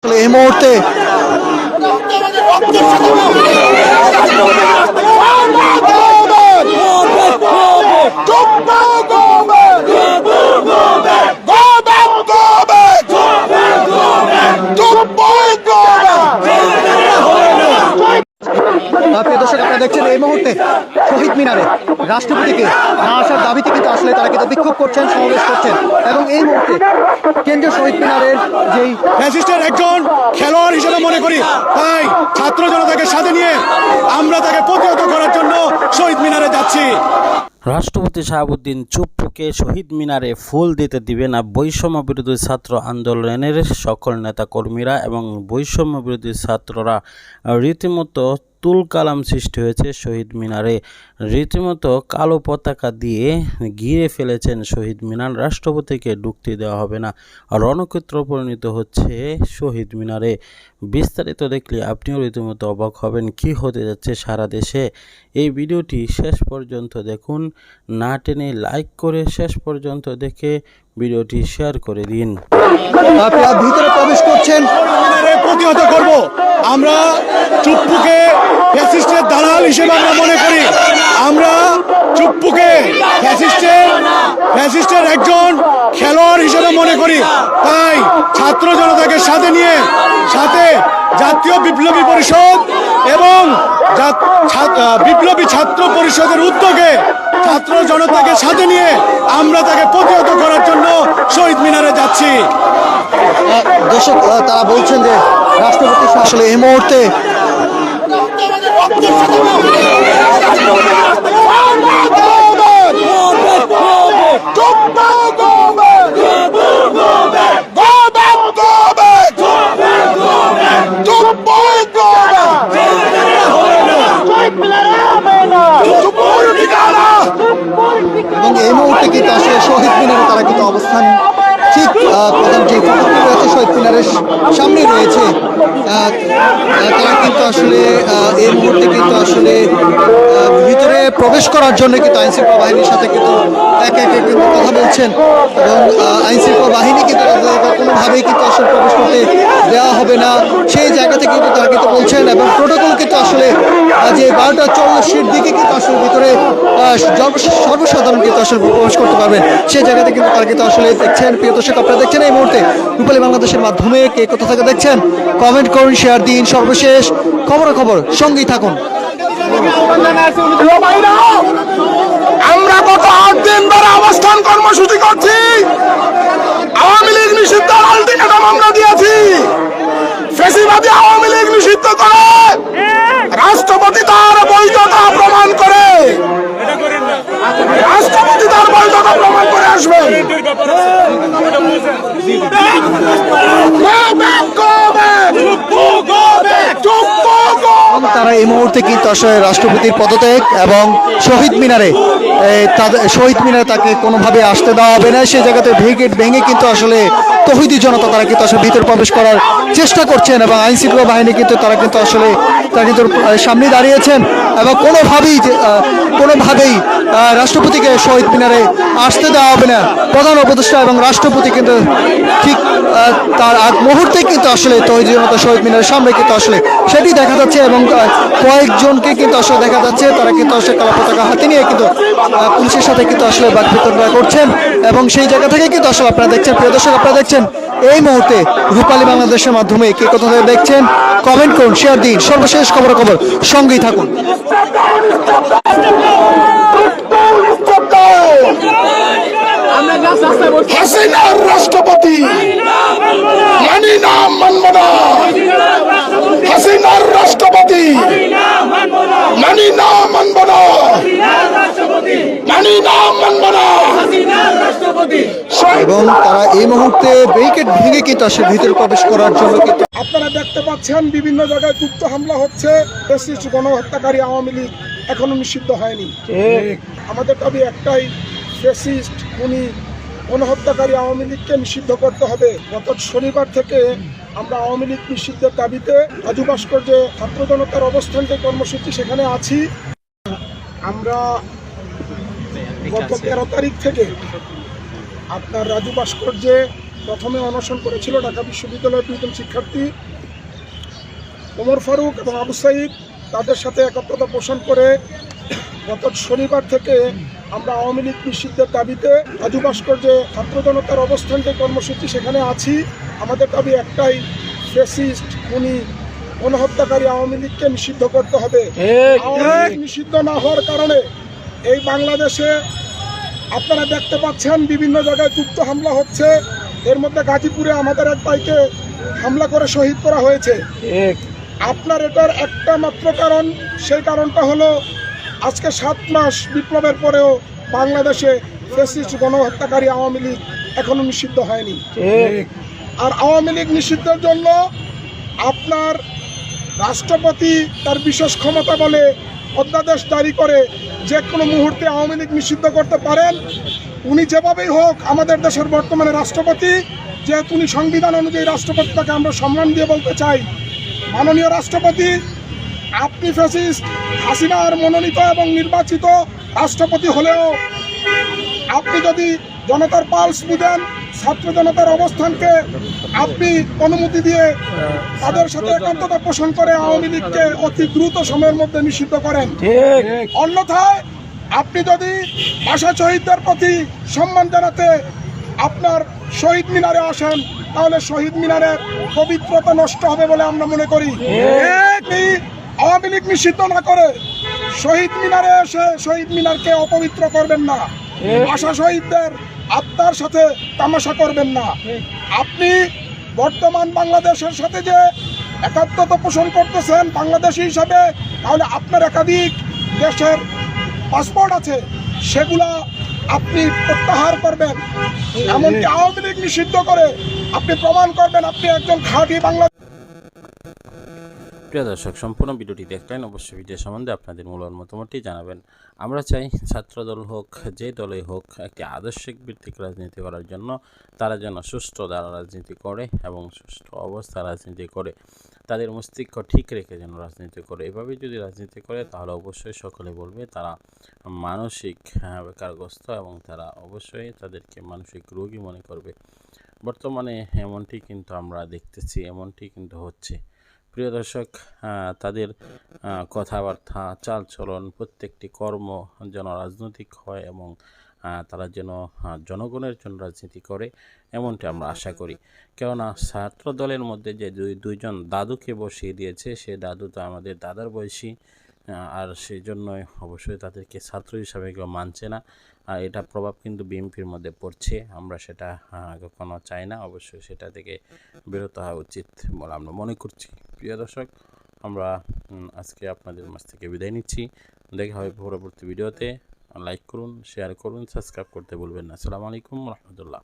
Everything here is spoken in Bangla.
এই মুহূর্তে দর্শক আপনারা দেখছেন এই মুহূর্তে শহীদ মিনারে রাষ্ট্রপতিকে না আসার দাবিতে কিন্তু আসলে তারা কিন্তু বিক্ষোভ করছেন, সমাবেশ করছেন এবং এই মুহূর্তে কেন্দ্রীয় শহীদ মিনারের যেই ফ্যাসিস্টের একজন খেলোয়াড় হিসেবে মনে করি, তাই ছাত্র জনতাকে সাথে নিয়ে আমরা তাকে প্রতিহত করার জন্য শহীদ মিনারে যাচ্ছি। রাষ্ট্রপতি শাহাবুদ্দিন চুপ্পুকে শহীদ মিনারে ফুল দিতে দিবে না বৈষম্য বিরোধী ছাত্র আন্দোলনের সকল নেতাকর্মীরা এবং বৈষম্য বিরোধী ছাত্ররা রীতিমতো তুলকালাম সৃষ্টি হয়েছে শহীদ মিনারে। রীতিমতো কালো পতাকা দিয়ে ঘিরে ফেলেছেন শহীদ মিনার। রাষ্ট্রপতিকে ঢুকতে দেওয়া হবে না, রণক্ষেত্র পরিণত হচ্ছে শহীদ মিনারে। বিস্তারিত দেখলে আপনিও রীতিমতো অবাক হবেন কি হতে যাচ্ছে সারা দেশে। এই ভিডিওটি শেষ পর্যন্ত দেখুন, না টেনে লাইক করে শেষ পর্যন্ত দেখে ভিডিওটি শেয়ার করে দিন। ভিতরে প্রবেশ করছেন, প্রতিহত করব। আমরা চুপ্পুকে ফ্যাসিস্টের দালাল হিসেবে আমরা মনে করি। আমরা চুপ্পুকে ফ্যাসিস্টের একজন খেলোয়াড় হিসেবে মনে করি, তাই ছাত্র জনতাকে সাথে নিয়ে জাতীয় বিপ্লবী পরিষদ এবং বিপ্লবী ছাত্র পরিষদের উদ্যোগে ছাত্র জনতাকে সাথে নিয়ে আমরা তাকে প্রতিহত করার জন্য শহীদ মিনারে যাচ্ছি। দর্শক তারা বলছেন যে রাষ্ট্রপতি আসলে এই মুহূর্তে এবং এই মুহূর্তে কিন্তু আসলে শহীদ মিনারে তারা কিন্তু অবস্থান ঠিক প্রধান যে ফটকটি রয়েছে শহীদ মিনারের সামনে রয়েছে। তারা কিন্তু আসলে এই মুহূর্তে কিন্তু আসলে ভিতরে প্রবেশ করার জন্য কিন্তু আইনশৃঙ্খলা বাহিনীর সাথে কিন্তু একে একে কিন্তু কথা বলছেন এবং আইনশৃঙ্খলা বাহিনী কিন্তু কোনোভাবেই কিন্তু আসলে প্রবেশ করতে দেওয়া হবে না সেই জায়গা থেকে কিন্তু তারা কিন্তু বলছেন এবং প্রোটোকল কিন্তু আসলে যে 12:40 দিকে কিন্তু আসলে ভিতরে সর্বসাধারণ কিন্তু আসলে প্রবেশ করতে পারবেন সেই জায়গাতে কিন্তু তারা কিন্তু আসলে দেখছেন। প্রিয় দর্শক আপনারা দেখছেন এই মুহূর্তে রূপালী বাংলাদেশের মাধ্যমে কে কোথা থেকে দেখছেন কমেন্ট করুন, শেয়ার দিন। সর্বশেষ খবর সঙ্গেই থাকুন। আমরা গত 8 দিন ধরে অবস্থান কর্মসূচি করছি। আওয়ামী লীগ নিষিদ্ধ আলটিমেটাম আমরা দিয়েছি। ফ্যাসিবাদী আওয়ামী লীগ নিষিদ্ধ করে রাষ্ট্রপতি তার বৈধতা প্রমাণ করে আসবেন। তারা এই মুহূর্তে কিন্তু আসলে রাষ্ট্রপতির পদত্যাগ এবং শহীদ মিনারে তাকে কোনোভাবে আসতে দেওয়া হবে না সেই জায়গাতে ব্যারিকেড ভেঙে কিন্তু আসলে তৌহিদি জনতা তারা কিন্তু আসলে ভিতরে প্রবেশ করার চেষ্টা করছেন এবং আইনশৃঙ্খলা বাহিনী কিন্তু তারা কিন্তু সামনে দাঁড়িয়েছেন এবং কোনোভাবেই রাষ্ট্রপতিকে শহীদ মিনারে আসতে দেওয়া হবে না। প্রধান উপদেষ্টা এবং রাষ্ট্রপতি কিন্তু ঠিক তার আগ মুহূর্তে কিন্তু আসলে তৌহিদি জনতা শহীদ মিনারের সামনে কিন্তু আসলে সেটি দেখা যাচ্ছে এবং কয়েকজনকে কিন্তু আসলে দেখা যাচ্ছে তারা কিন্তু আসলে কালো পতাকা হাতে নিয়ে কিন্তু পুলিশের সাথে কিন্তু আসলে বাক বিতরণ করছেন এবং সেই জায়গা থেকে কিন্তু আসলে আপনারা দেখছেন। প্রিয় দর্শক আপনারা দেখছেন এই মুহূর্তে রূপালী বাংলাদেশের মাধ্যমে কে কোথা থেকে দেখছেন কমেন্ট করুন, শেয়ার দিন। সর্বশেষ খবর সঙ্গেই থাকুন। হাসিনার রাষ্ট্রপতি মানি না মানব না। হাসিনার রাষ্ট্রপতি মানি না মানব না। মানি না মানব না। এবং তারা এই মুহূর্তে ব্যারিকেড ভেঙে কিন্তু আসলে ভিতরে প্রবেশ করার জন্য কিন্তু আপনারা দেখতে পাচ্ছেন বিভিন্ন জায়গায় গুপ্ত হামলা হচ্ছে। ফ্যাসিস্ট গণহত্যাকারী আওয়ামী লীগ এখনো নিষিদ্ধ হয়নি। আমাদের দাবি একটাই, ফ্যাসিস্ট খুনি গণহত্যাকারী আওয়ামী লীগকে নিষিদ্ধ করতে হবে। গত শনিবার থেকে আমরা আওয়ামী লীগ নিষিদ্ধের দাবিতে রাজু ভাস্কর্যে ছাত্র জনতার অবস্থান যে কর্মসূচি সেখানে আছি। আমরা গত 13 তারিখ থেকে আপনার রাজু ভাস্কর্যে প্রথমে অনশন করেছিল ঢাকা বিশ্ববিদ্যালয়ের দুজন শিক্ষার্থী ওমর ফারুক এবং আবু সাইদ। তাদের সাথে একত্রতা পোষণ করে গত শনিবার থেকে আমরা আওয়ামী লীগ নিষিদ্ধের দাবিতে রাজু ভাস্কর্যে ছাত্র জনতার অবস্থান যে কর্মসূচি সেখানে আছি। আমাদের দাবি একটাই, ফ্যাসিস্ট খুনি গণহত্যাকারী আওয়ামী লীগকে নিষিদ্ধ করতে হবে। আওয়ামী লীগ নিষিদ্ধ না হওয়ার কারণে এই বাংলাদেশে আপনারা দেখতে পাচ্ছেন বিভিন্ন জায়গায় গুপ্ত হামলা হচ্ছে। এর মধ্যে গাজীপুরে আমাদের এক ভাইকে হামলা করে শহীদ করা হয়েছে। আপনার এটার একটা মাত্র কারণ, সেই কারণটা হলো আজকে 7 মাস বিপ্লবের পরেও বাংলাদেশে ফ্যাসিস্ট গণহত্যাকারী আওয়ামী লীগ এখনো নিষিদ্ধ হয়নি। আর আওয়ামী লীগ নিষিদ্ধের জন্য আপনার রাষ্ট্রপতি তার বিশেষ ক্ষমতা বলে অধ্যাদেশ জারি করে যে কোনো মুহূর্তে আওয়ামী লীগ নিষিদ্ধ করতে পারেন। উনি যেভাবেই হোক আমাদের দেশের বর্তমানে রাষ্ট্রপতি, যেহেতু উনি সংবিধান অনুযায়ী রাষ্ট্রপতি, তাকে আমরা সম্মান দিয়ে বলতে চাই, মাননীয় রাষ্ট্রপতি, আপনি ফ্যাসিস্ট হাসিনার মনোনীত এবং নির্বাচিত রাষ্ট্রপতি হলেও আপনি যদি জনতার পালস বুঝেন, ছাত্র জনতার অবস্থানকে আপনি অনুমতি দিয়ে তাদের সাথে একাত্মতা পোষণ করে আওয়ামী লীগকে অতি দ্রুত সময়ের মধ্যে নিষিদ্ধ করেন। অন্যথায় আপনি যদি ভাষা শহীদদের প্রতি সম্মান জানাতে আপনার শহীদ মিনারে আসেন, তাহলে শহীদ মিনারের পবিত্রতা নষ্ট হবে বলে আমরা মনে করি। আওয়ামী লীগ নিষিদ্ধ না করে শহীদ মিনারে এসে শহীদ মিনারকে অপবিত্র করবেন না, ভাষা শহীদদের আত্মার সাথে তামাশা করবেন না। আপনি বর্তমান বাংলাদেশের সাথে যে একাত্মতা পোষণ করতেছেন বাংলাদেশী হিসাবে, তাহলে আপনার একাধিক দেশের পাসপোর্ট আছে, সেগুলা আপনি প্রত্যাহার করবেন। এমনকি আওয়ামী লীগ নিষিদ্ধ করে আপনি প্রমাণ করবেন আপনি একজন খাঁটি বাংলা। প্রিয় দর্শক, সম্পূর্ণ ভিডিওটি দেখলেন, অবশ্যই ভিডিও সম্বন্ধে আপনাদের মূল্যবান মতামতটি জানাবেন। আমরা চাই ছাত্রদল হোক, যে দলই হোক, একটি আদর্শিক ভিত্তিক রাজনীতি করার জন্য তারা যেন সুষ্ঠু দ্বারা রাজনীতি করে এবং সুষ্ঠু অবস্থা রাজনীতি করে, তাদের মস্তিষ্ক ঠিক রেখে যেন রাজনীতি করে। এভাবে যদি রাজনীতি করে তাহলে অবশ্যই সকলে বলবে তারা মানসিক বেকারগ্রস্ত এবং তারা অবশ্যই তাদেরকে মানসিক রোগী মনে করবে। বর্তমানে এমনটি কিন্তু আমরা দেখতেছি, এমনটি কিন্তু হচ্ছে। প্রিয় দর্শক, তাদের কথাবার্তা, চালচলন, প্রত্যেকটি কর্ম যেন রাজনৈতিক হয় এবং তারা যেন জনগণের জন্য রাজনীতি করে, এমনটি আমরা আশা করি। কেননা ছাত্র দলের মধ্যে যে দুইজন দাদুকে বসিয়ে দিয়েছে, সে দাদু তো আমাদের দাদার বয়সী, আর সেই জন্যই অবশ্যই তাদেরকে ছাত্র হিসাবে কেউ মানছে না। আর এটা প্রভাব কিন্তু বিএনপির মধ্যে পড়ছে, আমরা সেটা কখনো চাই না। অবশ্যই সেটা থেকে বিরত হওয়া উচিত বলে আমরা মনে করছি। প্রিয় দর্শক, আমরা আজকে আপনাদের মাঝ থেকে বিদায় নিচ্ছি। দেখা হবে পরবর্তী ভিডিওতে। লাইক করুন, শেয়ার করুন, সাবস্ক্রাইব করতে ভুলবেন না। আসসালামু আলাইকুম রহমতুল্লাহ।